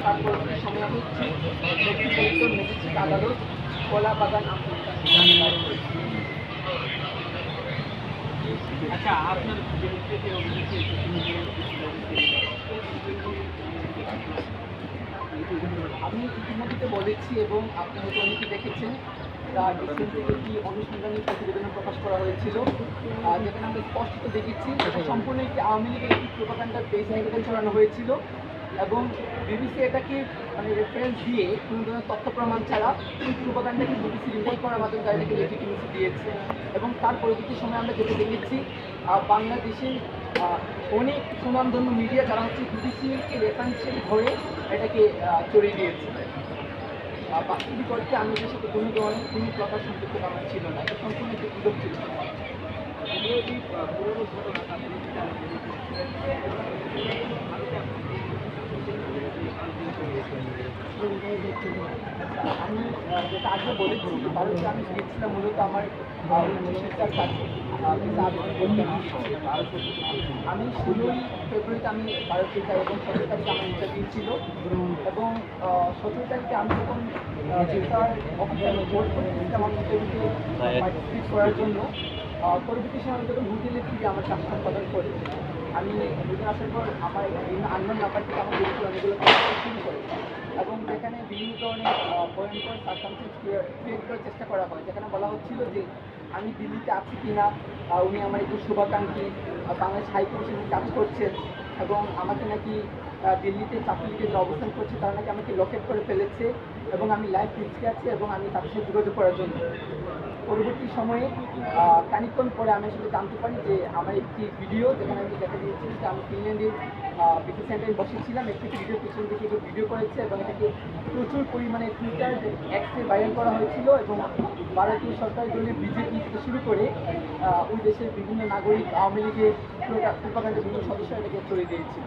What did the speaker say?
তার পরবর্তী সময় হচ্ছে ম্যাজিস্ট্রেট আদালত কলাবাগান আপিল দায়ের করেছে। আচ্ছা, আপনার বিরুদ্ধে যে অভিযোগ আমি ইতিমধ্যে বলেছি এবং আপনি হয়তো অনেকে দেখেছেন, রিসেন্টলি একটি অনুসন্ধানী প্রতিবেদন প্রকাশ করা হয়েছিল, যেখানে আমরা স্পষ্ট দেখেছি এটা সম্পূর্ণ একটি আওয়ামী লীগের একটি প্রোপাগান্ডার বেস থেকে ছড়ানো হয়েছিল এবং বিবিসি এটাকে মানে রেফারেন্স দিয়ে কোনো ধরনের তথ্য প্রমাণ ছাড়া এই প্রোপাগান্ডাকে বিবিসি রিপোর্ট করার মাধ্যমে তারা এটাকে লেজিটিমেসি দিয়েছে। এবং তার পরবর্তী সময় আমরা যেটা দেখেছি, বাংলাদেশে অনেক সুনামধন্য মিডিয়া যারা হচ্ছে বিবিসিকে রেফারেন্স ধরে এটাকে চড়িয়ে দিয়েছে। বাস্তবিক অর্থে আমি এদের সাথে কোনো ধরনের কোনো প্রকার সম্পর্ক আমার ছিল না, এটা সম্পূর্ণ একটি গুজব ছিল। আমি যেটা আগে বলেছি, ভারতে আমি গিয়েছিলাম মূলত আমার চিকিৎসার কাছে। আমি 16ই ফেব্রুয়ারিতে আমি ভারতে যাই এবং 17 তারিখে আমার ইন্টারভিউ ছিল এবং 17 তারিখে আমি যখন ভিসার অফিসে আমি ভোট করতেছিলাম আমার ইন্টারভিউতে পার্টিসিপেট করার জন্য, পরবর্তী সময় আমি যখন হোটেলে থেকে আমার কাজ সম্পাদন করি, আমি হোটেলে আসার পর আমার বিভিন্ন আননোন নাম্বার থেকে আমার দেখতে অনেকগুলো শুরু করে এবং যেখানে বিভিন্ন ধরনের ভয়ঙ্কর সার্কামস্টেন্স ক্রিয়েট করার চেষ্টা করা হয়, যেখানে বলা হচ্ছিল যে আমি দিল্লিতে আছি কিনা, উনি আমার একটু শুভাকাঙ্ক্ষী বাংলাদেশ হাইকমিশনে কাজ করছেন এবং আমাকে নাকি দিল্লিতে ছাত্রলীগের যে অবস্থান করছে তারা নাকি আমাকে লকেট করে ফেলেছে এবং আমি লাইভ রিস্কে আছি এবং আমি তাদের সাথে যোগাযোগ করার জন্য। পরবর্তী সময়ে খানিকক্ষণ পরে আমি আসলে জানতে পারি যে আমার একটি ভিডিও, যেখানে আমি দেখা দিয়েছি যে আমি ফিনল্যান্ডের বিটি সেন্টারে বসেছিলাম, একটি ভিডিও পিছন থেকে ভিডিও করেছে এবং এটাকে প্রচুর পরিমাণে টুইটার অ্যাক্সে ভাইরাল করা হয়েছিল এবং ভারতীয় সরকার দলীয় বিজেপি থেকে শুরু করে ওই দেশের বিভিন্ন নাগরিক, আওয়ামী লীগের প্রোপাগান্ডার বিভিন্ন সদস্য এটাকে ছড়িয়ে দিয়েছিল।